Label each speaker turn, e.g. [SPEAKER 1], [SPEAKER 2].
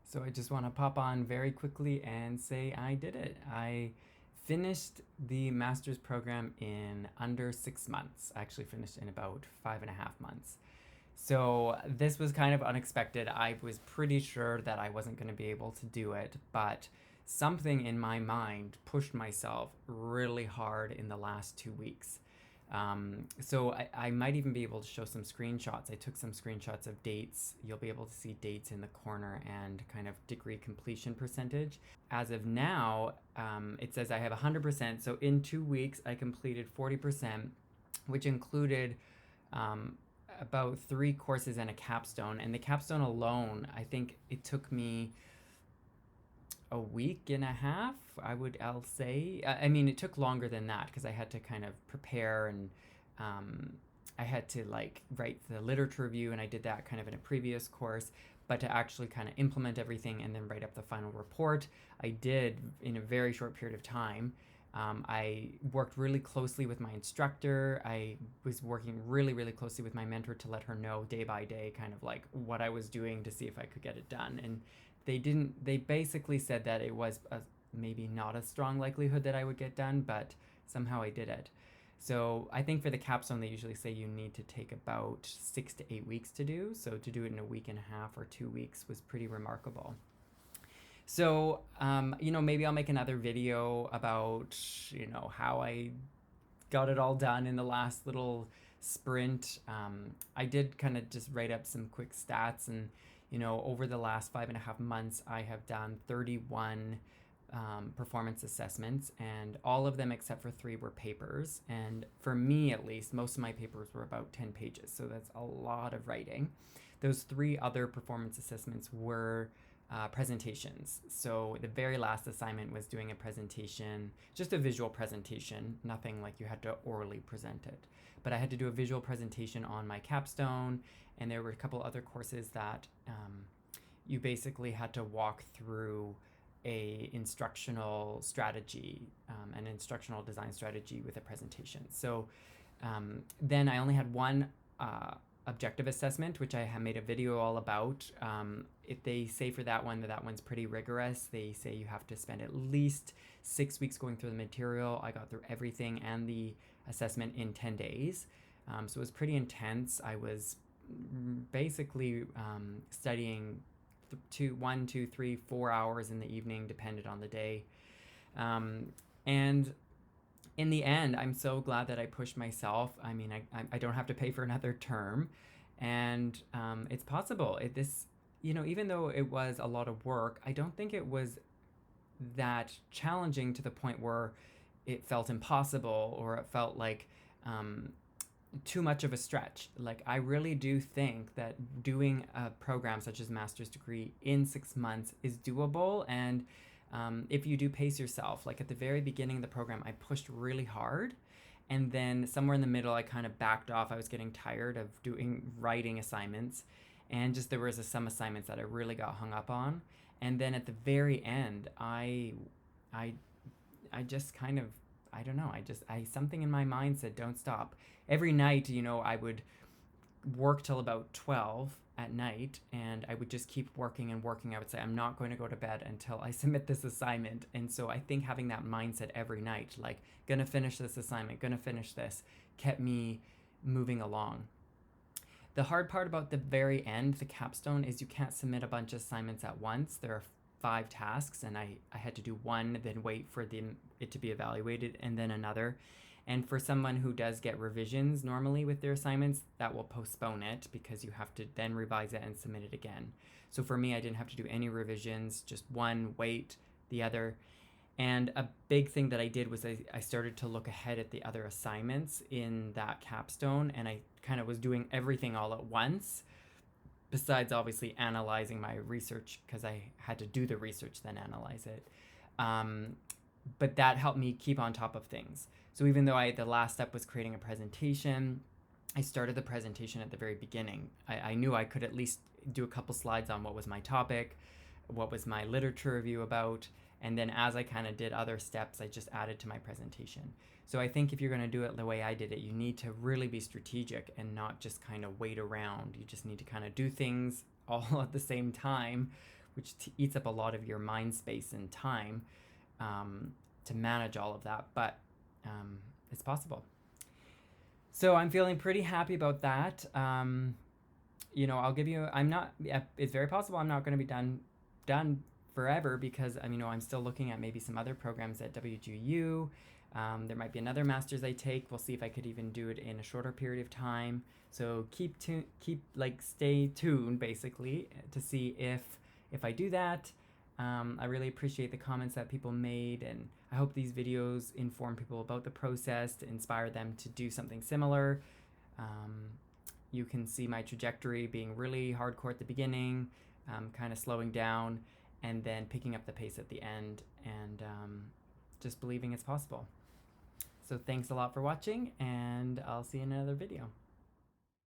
[SPEAKER 1] So I just want to pop on very quickly and say I did it. I finished the master's program in under 6 months. I actually finished in about 5.5 months. So this was kind of unexpected. I was pretty sure that I wasn't going to be able to do it, but something in my mind pushed myself really hard in the last 2 weeks. So I might even be able to show some screenshots. I took some screenshots of dates. You'll be able to see dates in the corner and kind of degree completion percentage. As of now, it says I have 100%. So in 2 weeks, I completed 40%, which included about 3 courses and a capstone. And the capstone alone, I think it took me a week and a half, I'll say. I mean, it took longer than that because I had to kind of prepare and I had to like write the literature review, and I did that kind of in a previous course. But to actually kind of implement everything and then write up the final report, I did in a very short period of time. I worked really closely with my instructor. I was working really, really closely with my mentor to let her know day by day kind of like what I was doing to see if I could get it done. And they basically said that it was maybe not a strong likelihood that I would get done, but somehow I did it. So I think for the capstone, they usually say you need to take about 6 to 8 weeks to do. So to do it in a week and a half or 2 weeks was pretty remarkable. So, maybe I'll make another video about, how I got it all done in the last little sprint. I did kind of just write up some quick stats, and, over the last 5.5 months, I have done 31 performance assessments, and all of them except for 3 were papers. And for me, at least, most of my papers were about 10 pages. So that's a lot of writing. Those 3 other performance assessments were presentations. So the very last assignment was doing a presentation, just a visual presentation, nothing like you had to orally present it. But I had to do a visual presentation on my capstone, and there were a couple other courses that you basically had to walk through a instructional strategy, an instructional design strategy with a presentation. So then I only had one objective assessment, which I have made a video all about. If they say for that one's pretty rigorous. They say you have to spend at least 6 weeks going through the material. I got through everything and the assessment in 10 days. So it was pretty intense. I was basically studying 1, 2, 3, 4 hours in the evening, depended on the day. And in the end, I'm so glad that I pushed myself. I mean, I don't have to pay for another term, and it's possible. Even though it was a lot of work, I don't think it was that challenging to the point where it felt impossible or it felt like too much of a stretch. Like, I really do think that doing a program such as master's degree in 6 months is doable. And if you do pace yourself, like at the very beginning of the program, I pushed really hard. And then somewhere in the middle, I kind of backed off. I was getting tired of writing assignments. And just there was some assignments that I really got hung up on. And then at the very end, I just kind of, I don't know, something in my mind said, don't stop. Every night, I would work till about 12 at night, and I would just keep working and working. I would say, I'm not going to go to bed until I submit this assignment. And so I think having that mindset every night, like, gonna finish this assignment, gonna finish this, kept me moving along. The hard part about the very end, the capstone, is you can't submit a bunch of assignments at once. There are 5 tasks, and I had to do one, then wait for it to be evaluated, and then another. And for someone who does get revisions normally with their assignments, that will postpone it because you have to then revise it and submit it again. So for me, I didn't have to do any revisions, just one, wait, the other. And a big thing that I did was I started to look ahead at the other assignments in that capstone, and I kind of was doing everything all at once, besides obviously analyzing my research, because I had to do the research, then analyze it. But that helped me keep on top of things. So even though the last step was creating a presentation, I started the presentation at the very beginning. I knew I could at least do a couple slides on what was my topic, what was my literature review about, and then as I kind of did other steps, I just added to my presentation. So I think if you're going to do it the way I did it, you need to really be strategic and not just kind of wait around. You just need to kind of do things all at the same time which eats up a lot of your mind space and time to manage all of that, but it's possible. So I'm feeling pretty happy about that. You know, I'll give you, it's very possible I'm not going to be done forever, because I'm still looking at maybe some other programs at WGU. There might be another master's I take. We'll see if I could even do it in a shorter period of time. So stay tuned basically to see if I do that. I really appreciate the comments that people made, and I hope these videos inform people about the process to inspire them to do something similar. You can see my trajectory being really hardcore at the beginning, kind of slowing down, and then picking up the pace at the end, and just believing it's possible. So thanks a lot for watching, and I'll see you in another video.